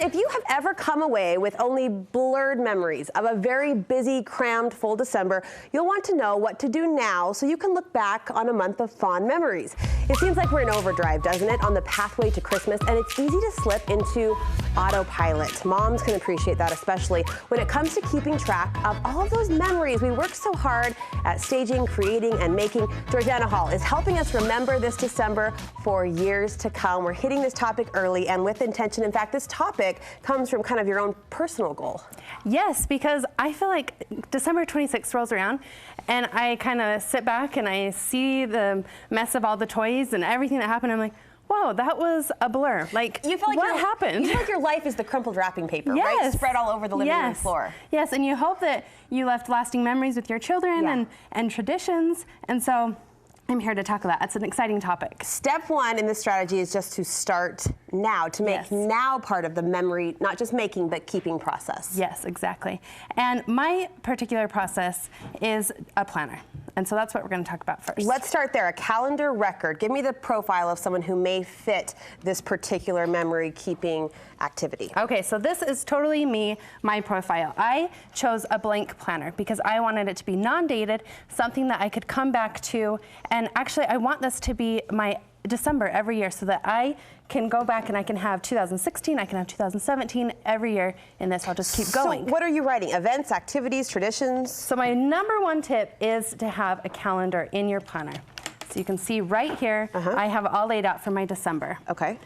if you have ever come away with only blurred memories of a very busy, crammed, full December, you'll want to know what to do now so you can look back on a month of fond memories. It seems like we're in overdrive, doesn't it, on the pathway to Christmas, and it's easy to slip into autopilot. Moms can appreciate that, especially when it comes to keeping track of all of those memories we worked so hard at staging, creating, and making. Georgana Hall is helping us remember this December for years to come. We're hitting this topic early and with intention. In fact, this topic comes from kind of your own personal goal. Yes, because I feel like December 26th rolls around and I kind of sit back and I see the mess of all the toys and everything that happened. I'm like, whoa, that was a blur. Like, you feel like what happened? You feel like your life is the crumpled wrapping paper, yes. right? Spread all over the living room floor. Yes, and you hope that you left lasting memories with your children and traditions. And so I'm here to tackle that. It's an exciting topic. Step one in this strategy is just to start now, to make now part of the memory, not just making, but keeping process. Yes, exactly. And my particular process is a planner. And so that's what we're going to talk about first. Let's start there. A calendar record. Give me the profile of someone who may fit this particular memory keeping activity. Okay, so this is totally me, my profile. I chose a blank planner because I wanted it to be non-dated, something that I could come back to. And actually, I want this to be my December every year so that I can go back and I can have 2016, I can have 2017 every year in this. I'll just keep going. So what are you writing? Events, activities, traditions? So my number one tip is to have a calendar in your planner. So you can see right here, I have all laid out for my December. Okay.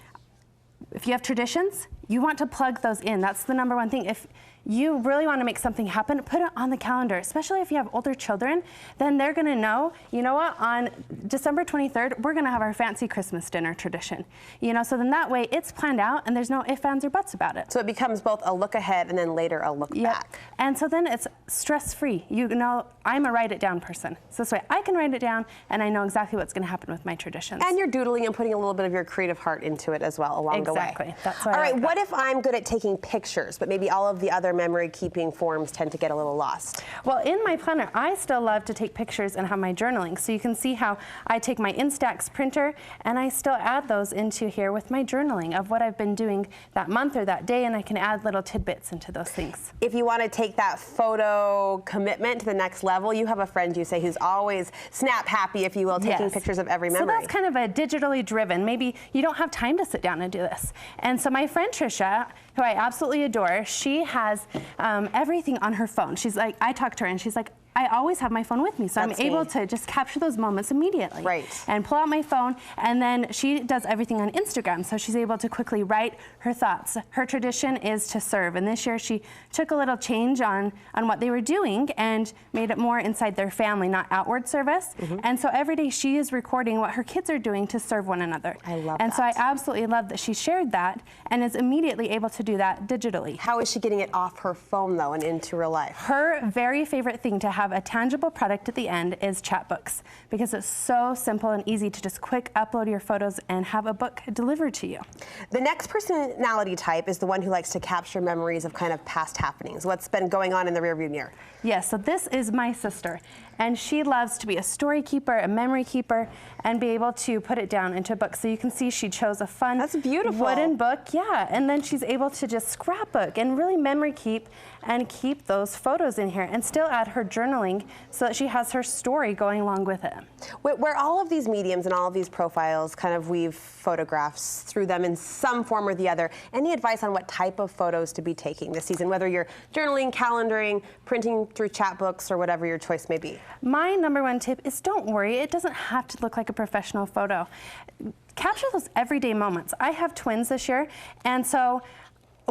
If you have traditions, you want to plug those in. That's the number one thing. If you really want to make something happen, put it on the calendar, especially if you have older children, then they're going to know, you know what, on December 23rd, we're going to have our fancy Christmas dinner tradition. You know, so then that way it's planned out and there's no ifs, ands, or buts about it. So it becomes both a look ahead and then later a look back. And so then it's stress-free. You know, I'm a write it down person. So this way I can write it down and I know exactly what's going to happen with my traditions. And you're doodling and putting a little bit of your creative heart into it as well along the way. Exactly. That's why all right, what if I'm good at taking pictures, but maybe all of the other memory keeping forms tend to get a little lost? Well, in my planner, I still love to take pictures and have my journaling. So you can see how I take my Instax printer and I still add those into here with my journaling of what I've been doing that month or that day, and I can add little tidbits into those things. If you want to take that photo commitment to the next level, you have a friend you say who's always snap happy, if you will, taking pictures of every memory. So that's kind of a digitally driven. Maybe you don't have time to sit down and do this. And so my friend Trisha, who I absolutely adore, she has everything on her phone. She's like, I talk to her and she's like, I always have my phone with me, so I'm able to just capture those moments immediately. Right. And pull out my phone, and then she does everything on Instagram, so she's able to quickly write her thoughts. Her tradition is to serve, and this year she took a little change on what they were doing and made it more inside their family, not outward service. And so every day she is recording what her kids are doing to serve one another. I love and that. so I absolutely love that she shared that and is immediately able to do that digitally. How is she getting it off her phone, though, and into real life? Her very favorite thing to have a tangible product at the end is chatbooks, because it's so simple and easy to just quick upload your photos and have a book delivered to you. The next personality type is the one who likes to capture memories of kind of past happenings, what's been going on in the rearview mirror. Yes, so this is my sister, and she loves to be a story keeper, a memory keeper, and be able to put it down into a book. So you can see she chose a fun wooden book, and then she's able to just scrapbook and really memory keep and keep those photos in here and still add her journaling so that she has her story going along with it. Where all of these mediums and all of these profiles kind of weave photographs through them in some form or the other, any advice on what type of photos to be taking this season, whether you're journaling, calendaring, printing through chatbooks, or whatever your choice may be? My number one tip is don't worry. It doesn't have to look like a professional photo. Capture those everyday moments. I have twins this year, and so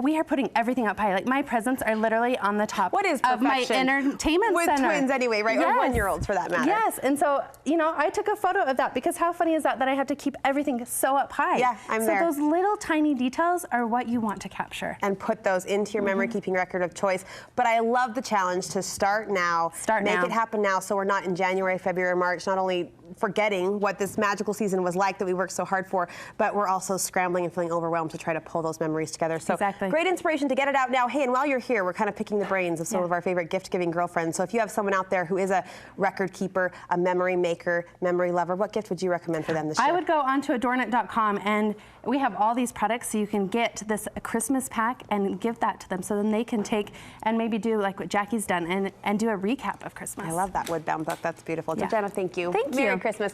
we are putting everything up high. Like, my presents are literally on the top of my entertainment with center. Twins anyway, right? Or one-year-olds for that matter. Yes, and so, you know, I took a photo of that because how funny is that I have to keep everything so up high? Yeah, I'm there. So those little tiny details are what you want to capture. And put those into your memory-keeping record of choice. But I love the challenge to start now. Make it happen now, so we're not in January, February, March, not only forgetting what this magical season was like that we worked so hard for, but we're also scrambling and feeling overwhelmed to try to pull those memories together. So great inspiration to get it out now. Hey, and while you're here, we're kind of picking the brains of some of our favorite gift-giving girlfriends. So if you have someone out there who is a record keeper, a memory maker, memory lover, what gift would you recommend for them this year? I would go onto adornit.com, and we have all these products, so you can get this Christmas pack and give that to them, so then they can take and maybe do like what Jackie's done and do a recap of Christmas. I love that wood-bound book. That's beautiful. Georgana, thank you. Thank you. Merry Christmas.